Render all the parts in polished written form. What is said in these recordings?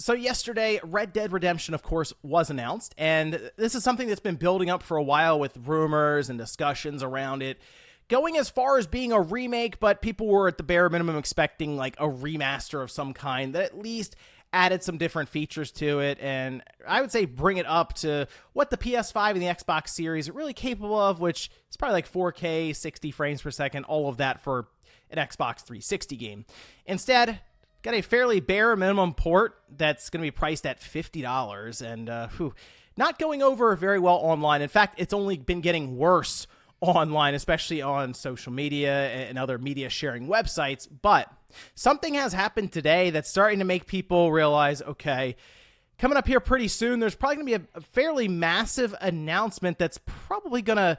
So yesterday, Red Dead Redemption, of course, was announced, and this is something that's been building up for a while with rumors and discussions around it, going as far as being a remake, but people were at the bare minimum expecting like a remaster of some kind that at least added some different features to it, and I would say bring it up to what the PS5 and the Xbox Series are really capable of, which is probably like 4K, 60 frames per second, all of that for an Xbox 360 game. Instead, got a fairly bare minimum port that's going to be priced at $50 and not going over very well online. In fact, it's only been getting worse online, especially on social media and other media sharing websites. But something has happened today that's starting to make people realize, okay, coming up here pretty soon, there's probably going to be a fairly massive announcement that's probably going to,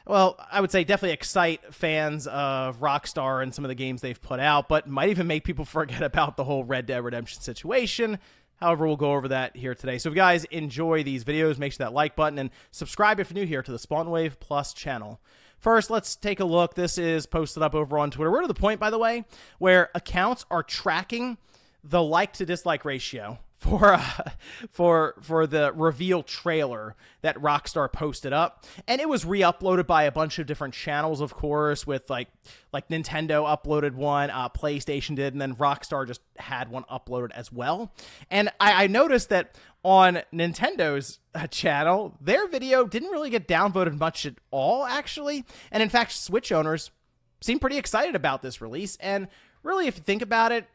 well, I would say definitely excite fans of Rockstar and some of the games they've put out, but might even make people forget about the whole Red Dead Redemption situation. However, we'll go over that here today. So if you guys enjoy these videos, make sure that like button and subscribe if you're new here to the Spawn Wave Plus channel. First, let's take a look. This is posted up over on Twitter. We're to the point, by the way, where accounts are tracking the like to dislike ratio for the reveal trailer that Rockstar posted up, and it was re-uploaded by a bunch of different channels, of course, with like Nintendo uploaded one, PlayStation did, and then Rockstar just had one uploaded as well. And I noticed that on Nintendo's channel, their video didn't really get downvoted much at all, actually. And in fact, Switch owners seem pretty excited about this release. And really, if you think about it,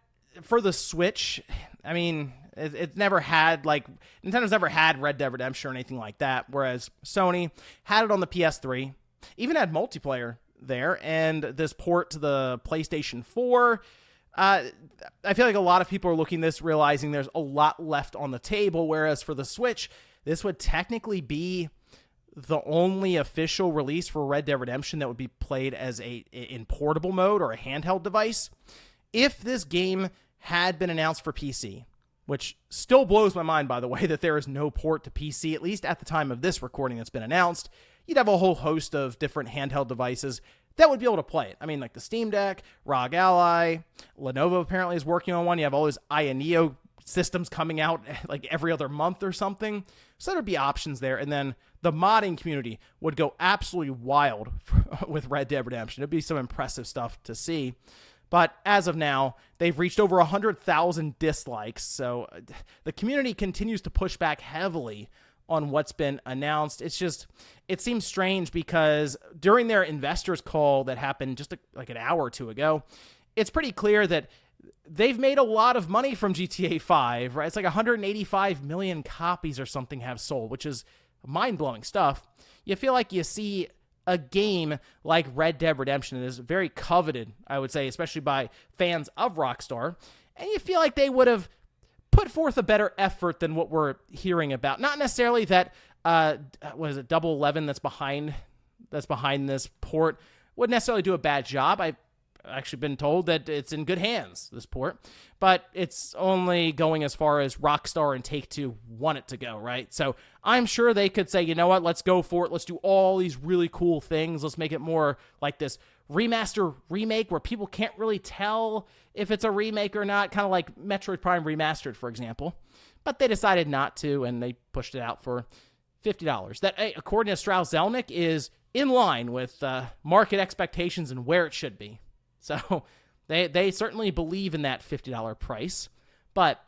for the Switch, I mean, it's never had, like, Nintendo's never had Red Dead Redemption or anything like that, whereas Sony had it on the PS3, even had multiplayer there, and this port to the PlayStation 4, I feel like a lot of people are looking at this realizing there's a lot left on the table, whereas for the Switch, this would technically be the only official release for Red Dead Redemption that would be played as in portable mode or a handheld device. If this game had been announced for PC, which still blows my mind, by the way, that there is no port to PC, at least at the time of this recording that's been announced, you'd have a whole host of different handheld devices that would be able to play it. I mean, like the Steam Deck, ROG Ally, Lenovo apparently is working on one. You have all those Aya Neo systems coming out like every other month or something. So there would be options there. And then the modding community would go absolutely wild with Red Dead Redemption. It'd be some impressive stuff to see. But as of now, they've reached over 100,000 dislikes. So the community continues to push back heavily on what's been announced. It's just, it seems strange because during their investors call that happened just like an hour or two ago, it's pretty clear that they've made a lot of money from GTA 5, right? It's like 185 million copies or something have sold, which is mind-blowing stuff. You feel like you see a game like Red Dead Redemption is very coveted, I would say, especially by fans of Rockstar, and you feel like they would have put forth a better effort than what we're hearing about. Not necessarily that, what is it, Double 11 that's behind this port wouldn't necessarily do a bad job. I've actually been told that it's in good hands, this port, but it's only going as far as Rockstar and Take-Two want it to go, right? So I'm sure they could say, you know what, let's go for it. Let's do all these really cool things. Let's make it more like this remaster remake where people can't really tell if it's a remake or not, kind of like Metroid Prime Remastered, for example. But they decided not to, and they pushed it out for $50. That, according to Strauss Zelnick, is in line with market expectations and where it should be. So they certainly believe in that $50 price. But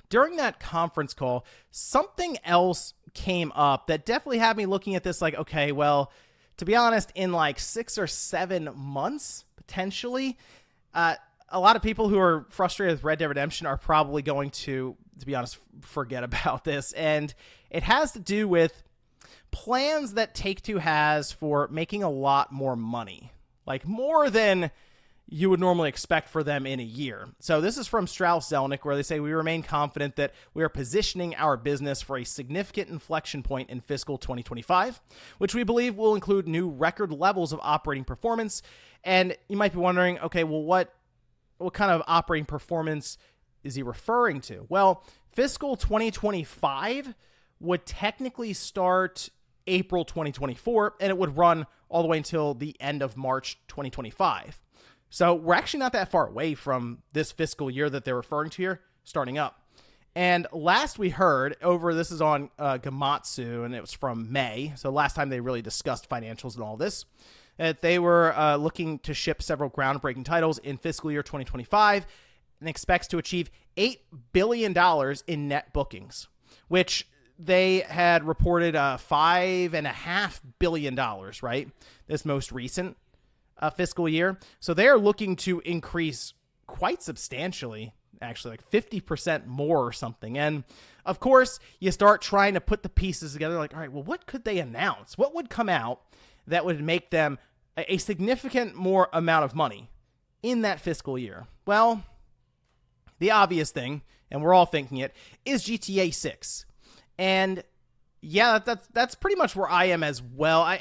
during that conference call, something else came up that definitely had me looking at this like, okay, well, to be honest, in like 6 or 7 months, potentially, a lot of people who are frustrated with Red Dead Redemption are probably going to be honest, forget about this. And it has to do with plans that Take-Two has for making a lot more money, like more than you would normally expect for them in a year. So this is from Strauss Zelnick, where they say, we remain confident that we are positioning our business for a significant inflection point in fiscal 2025, which we believe will include new record levels of operating performance. And you might be wondering, okay, well, what kind of operating performance is he referring to? Well, fiscal 2025 would technically start April 2024, and it would run all the way until the end of March 2025. So we're actually not that far away from this fiscal year that they're referring to here starting up. And last we heard this is on Gamatsu, and it was from May. So last time they really discussed financials and all this, that they were looking to ship several groundbreaking titles in fiscal year 2025 and expects to achieve $8 billion in net bookings, which they had reported $5.5 billion, right? This most recent fiscal year. So they are looking to increase quite substantially, actually like 50% more or something. And of course, you start trying to put the pieces together like, all right, well, what could they announce? What would come out that would make them a significant more amount of money in that fiscal year? Well, the obvious thing, and we're all thinking it, is GTA 6. And yeah, that's pretty much where I am as well.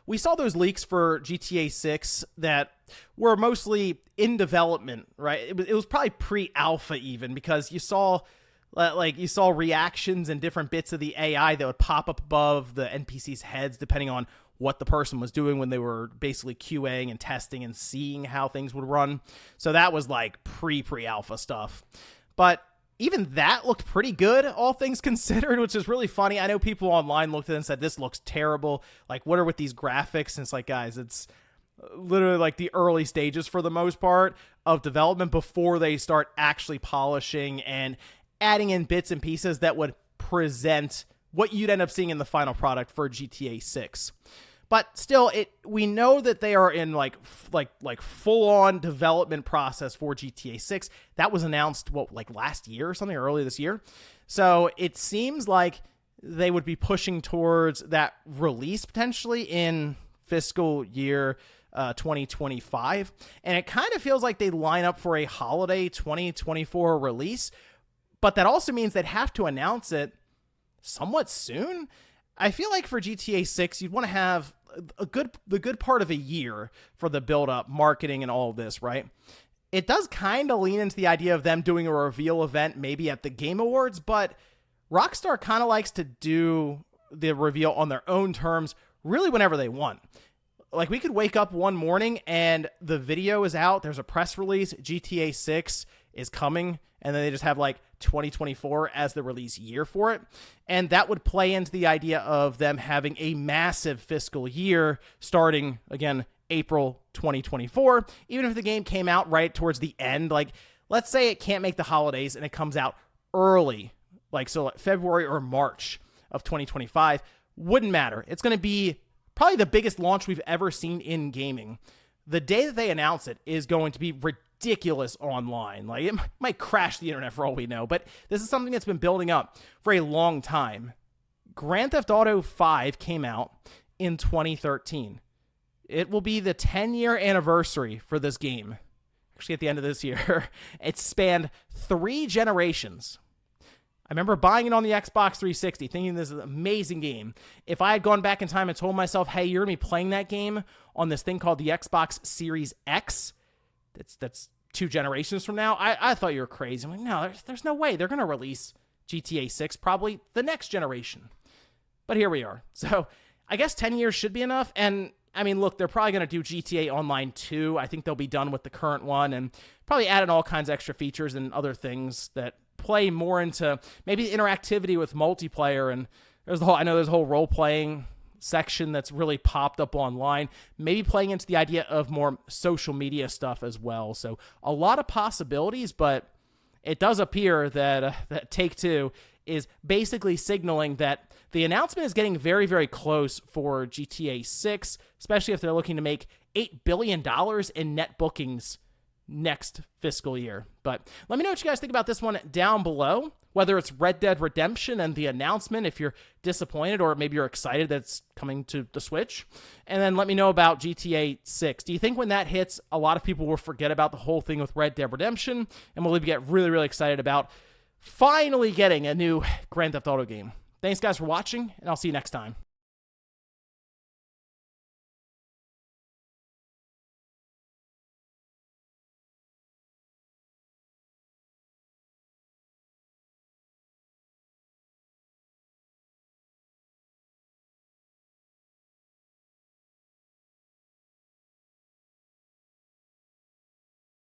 We saw those leaks for GTA 6 that were mostly in development, right? It was probably pre-alpha even, because you saw reactions and different bits of the AI that would pop up above the NPCs' heads depending on what the person was doing when they were basically QAing and testing and seeing how things would run. So that was like pre-alpha stuff. But even that looked pretty good, all things considered, which is really funny. I know people online looked at it and said, this looks terrible. Like, what are with these graphics? And it's like, guys, it's literally like the early stages for the most part of development before they start actually polishing and adding in bits and pieces that would present what you'd end up seeing in the final product for GTA 6. But still, we know that they are in like full-on development process for GTA 6. That was announced, last year or something, early this year. So it seems like they would be pushing towards that release potentially in fiscal year 2025. And it kind of feels like they line up for a holiday 2024 release. But that also means they'd have to announce it somewhat soon. I feel like for GTA 6, you'd want to have the good part of a year for the build-up, marketing, and all of this, right? It does kind of lean into the idea of them doing a reveal event maybe at the Game Awards, but Rockstar kind of likes to do the reveal on their own terms really whenever they want. Like, we could wake up one morning and the video is out, there's a press release, GTA 6 is coming, and then they just have 2024 as the release year for it. And that would play into the idea of them having a massive fiscal year starting, again, April 2024. Even if the game came out right towards the end, let's say it can't make the holidays and it comes out early, February or March of 2025, wouldn't matter. It's going to be probably the biggest launch we've ever seen in gaming. The day that they announce it is going to be ridiculous online. It might crash the internet for all we know, but this is something that's been building up for a long time. Grand Theft Auto 5 came out in 2013. It will be the 10-year anniversary for this game. Actually, at the end of this year. It spanned 3 generations. I remember buying it on the Xbox 360, thinking this is an amazing game. If I had gone back in time and told myself, hey, you're going to be playing that game on this thing called the Xbox Series X, that's 2 generations from now, I thought you were crazy. I'm like, no, there's no way. They're going to release GTA 6 probably the next generation. But here we are. So I guess 10 years should be enough. And I mean, look, they're probably going to do GTA Online 2. I think they'll be done with the current one and probably add in all kinds of extra features and other things that play more into maybe interactivity with multiplayer. And there's a whole role-playing section that's really popped up online, maybe playing into the idea of more social media stuff as well. So a lot of possibilities, but it does appear that Take-Two is basically signaling that the announcement is getting very, very close for GTA 6, especially if they're looking to make $8 billion in net bookings next fiscal year. But let me know what you guys think about this one down below, whether it's Red Dead Redemption and the announcement, if you're disappointed or maybe you're excited that it's coming to the Switch. And then let me know about GTA 6. Do you think when that hits, a lot of people will forget about the whole thing with Red Dead Redemption and will get really, really excited about finally getting a new Grand Theft Auto game? Thanks, guys, for watching, and I'll see you next time.